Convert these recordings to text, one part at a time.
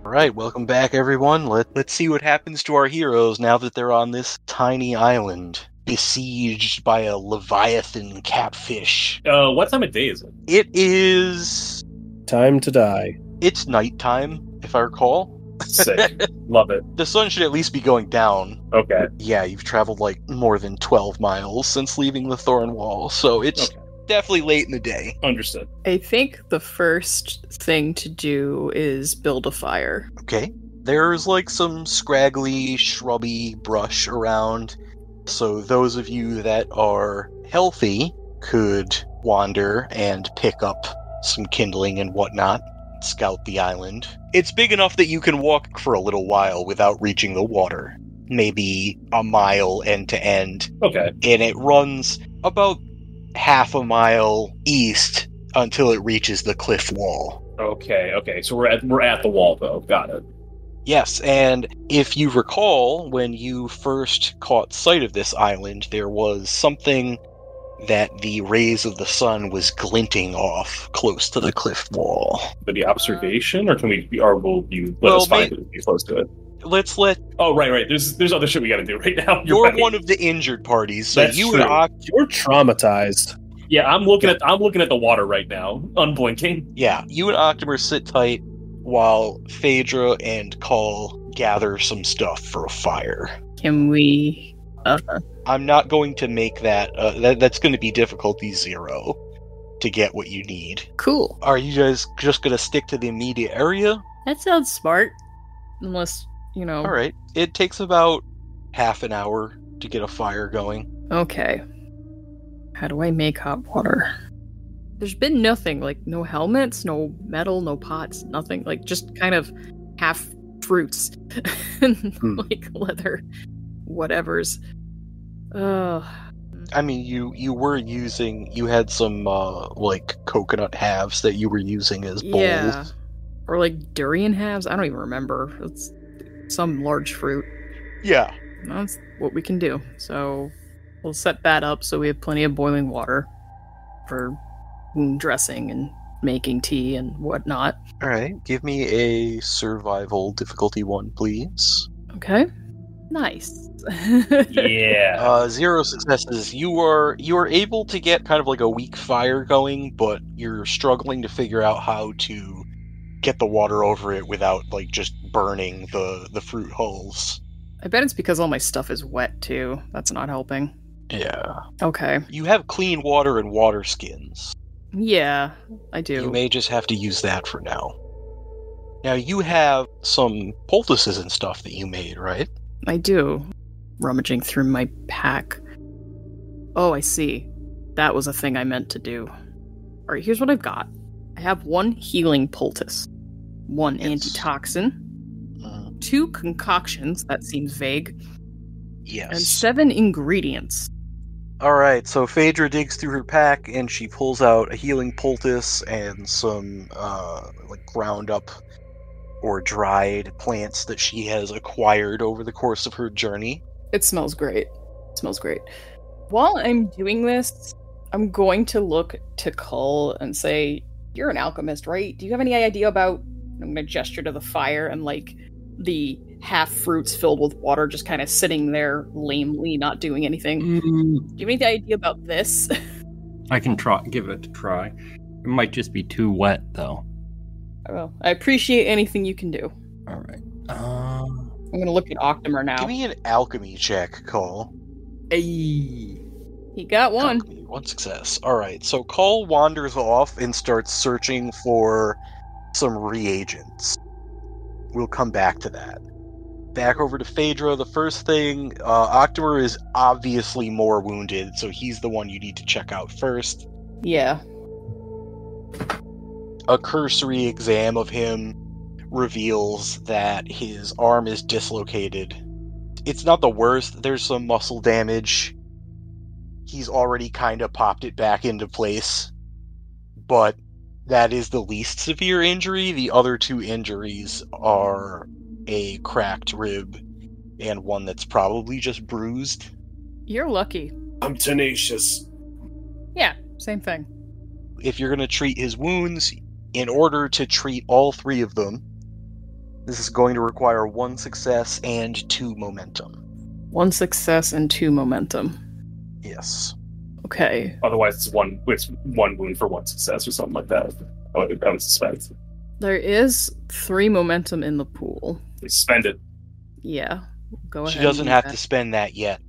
Alright, welcome back everyone. Let's see what happens to our heroes now that they're on this tiny island, besieged by a leviathan catfish. What time of day is it? It is... Time to die. It's nighttime, if I recall. Sick. Love it. The sun should at least be going down. Okay. Yeah, you've traveled more than 12 miles since leaving the Thorn Wall, so it's definitely late in the day. Understood. I think the first thing to do is build a fire. Okay. There's some scraggly, shrubby brush around, so those of you that are healthy could wander and pick up some kindling and whatnot, scout the island. It's big enough that you can walk for a little while without reaching the water. Maybe a mile end to end. Okay. And it runs about half a mile east until it reaches the cliff wall. Okay. So we're at the wall though. Got it. Yes, and if you recall, when you first caught sight of this island, there was something that the rays of the sun was glinting off close to the cliff wall. But the observation, or will you let us find it? Be close to it. Let's let. Oh, right. There's other shit we got to do right now. You're right. one of the injured parties, so That's you true. and You're traumatized. Yeah, I'm looking at the water right now, unblinking. Yeah, you and Octomer sit tight while Phaedra and Call gather some stuff for a fire. Can we... I'm not going to make that, that's going to be difficulty 0 to get what you need. Cool. Are you guys just going to stick to the immediate area? That sounds smart. Unless, Alright, it takes about half an hour to get a fire going. Okay. How do I make hot water? There's been nothing, no helmets, no metal, no pots, nothing. Just kind of half fruits and leather whatevers. I mean, you had some coconut halves that you were using as bowls. Yeah. Or durian halves? I don't even remember. It's some large fruit. Yeah. That's what we can do. So we'll set that up so we have plenty of boiling water for wound dressing and making tea and whatnot. Alright, give me a survival difficulty 1, please. Okay. Nice. Yeah. 0 successes. You are able to get kind of a weak fire going, but you're struggling to figure out how to get the water over it without just burning the fruit hulls. I bet it's because all my stuff is wet too. That's not helping. Yeah. Okay. You have clean water and water skins. Yeah, I do. You may just have to use that for now. Now you have some poultices and stuff that you made, right? I do. Rummaging through my pack. Oh, I see. That was a thing I meant to do. Alright, here's what I've got. I have 1 healing poultice, 1 antitoxin, 2 concoctions, that seems vague, Yes. and 7 ingredients. Alright, so Phaedra digs through her pack and she pulls out a healing poultice and some ground up or dried plants that she has acquired over the course of her journey. It smells great. While I'm doing this, I'm going to look to Cull and say, you're an alchemist, right? Do you have any idea about... I'm going to gesture to the fire and the half-fruits filled with water just kind of sitting there lamely, not doing anything. Do you have any idea about this? I can give it a try. It might just be too wet, though. Well, I appreciate anything you can do. Alright. I'm going to look at Octomer now. Give me an alchemy check, Cole. He got 1. Alchemy, 1 success. Alright, so Cole wanders off and starts searching for some reagents. We'll come back to that. Back over to Phaedra. The first thing, Octomer is obviously more wounded, so he's the one you need to check out first. Yeah. A cursory exam of him reveals that his arm is dislocated. It's not the worst. There's some muscle damage. He's already kind of popped it back into place. But that is the least severe injury. The other 2 injuries are a cracked rib and one that's probably just bruised. You're lucky. I'm tenacious. Yeah, same thing. If you're going to treat his wounds, in order to treat all 3 of them, This is going to require 1 success and 2 momentum. 1 success and 2 momentum. Yes. Okay. Otherwise, it's one wound for 1 success or something like that. I would suspect. There is 3 momentum in the pool. They spend it. Yeah. Go ahead. She doesn't have to spend that yet.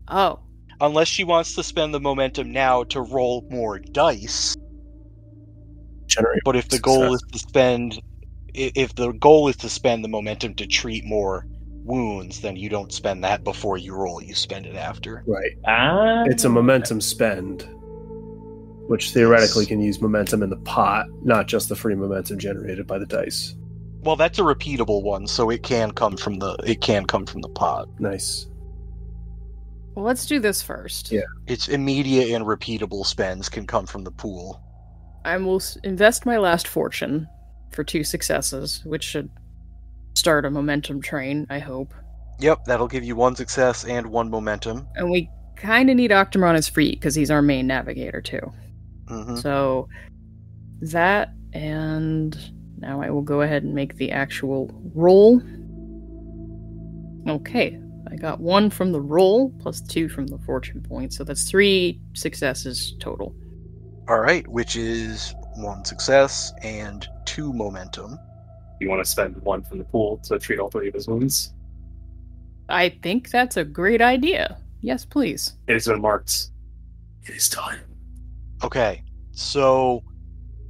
Oh. Unless she wants to spend the momentum now to roll more dice. Generate But if the success. goal is to spend... If the goal is to spend the momentum to treat more wounds, then you don't spend that before you roll, you spend it after. Right. Ah, It's a momentum spend, which theoretically can use momentum in the pot, not just the free momentum generated by the dice. Well, that's a repeatable one, so it can come from the pot. Nice. Well, let's do this first. Yeah. Its immediate and repeatable spends can come from the pool. I will invest my last fortune for 2 successes, which should start a momentum train, I hope. Yep, that'll give you 1 success and 1 momentum. And we kind of need Octomar on his feet, because he's our main navigator, too. Mm-hmm. So, that, and now I will go ahead and make the actual roll. Okay, I got 1 from the roll, plus 2 from the fortune point, so that's 3 successes total. Alright, which is 1 success and 2 momentum. You want to spend 1 from the pool to treat all 3 of his wounds? I think that's a great idea. Yes, please. It has been marked. It is done. Okay, so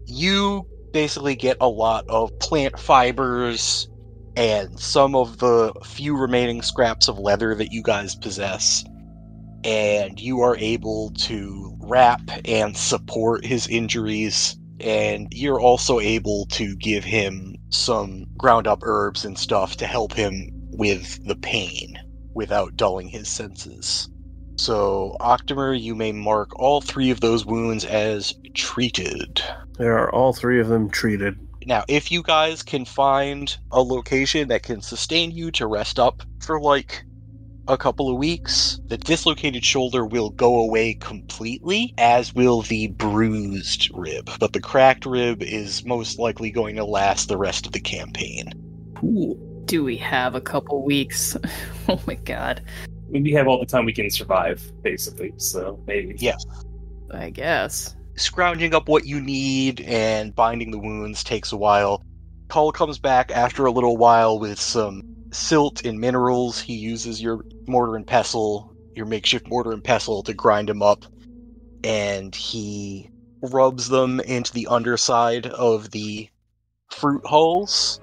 you basically get a lot of plant fibers and some of the few remaining scraps of leather that you guys possess, and you are able to wrap and support his injuries, and you're also able to give him some ground up herbs and stuff to help him with the pain without dulling his senses. So, Octomer, you may mark all 3 of those wounds as treated. There are all 3 of them treated. Now, if you guys can find a location that can sustain you to rest up for like a couple of weeks, the dislocated shoulder will go away completely, as will the bruised rib. But the cracked rib is most likely going to last the rest of the campaign. Cool. Do we have a couple weeks? Oh my god. We have all the time we can survive, basically, so maybe. Yeah. I guess. Scrounging up what you need and binding the wounds takes a while. Cull comes back after a little while with some silt and minerals. He uses your mortar and pestle, your makeshift mortar and pestle, to grind them up, and he rubs them into the underside of the fruit hulls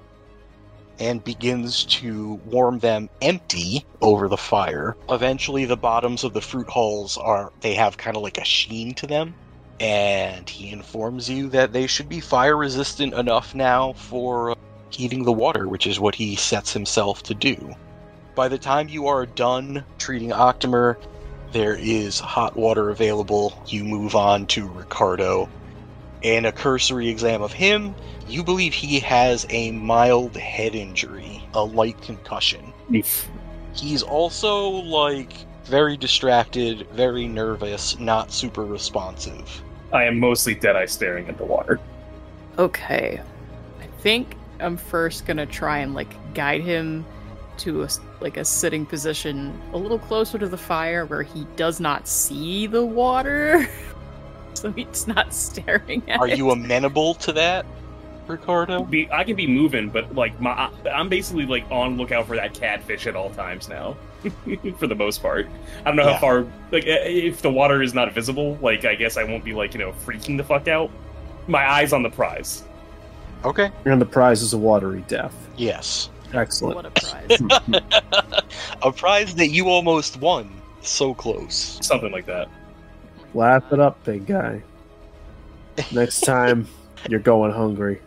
and begins to warm them empty over the fire. Eventually, the bottoms of the fruit hulls they have kind of like a sheen to them, and he informs you that they should be fire resistant enough now for heating the water, which is what he sets himself to do. By the time you are done treating Octomer, there is hot water available. You move on to Ricardo. In a cursory exam of him, you believe he has a mild head injury, a light concussion. Oof. He's also, very distracted, very nervous, not super responsive. I am mostly dead-eye staring at the water. Okay. I think I'm first gonna try and, guide him to a sitting position a little closer to the fire where he does not see the water. So he's not staring at it. Are you amenable to that, Ricardo? I can be moving, but I'm basically on lookout for that catfish at all times now, for the most part. I don't know how far. If the water is not visible, I guess I won't be freaking the fuck out. My eyes on the prize. Okay. And the prize is a watery death. Yes. Excellent. What a prize. A prize that you almost won. So close. Something like that. Laugh it up, big guy. Next time, you're going hungry.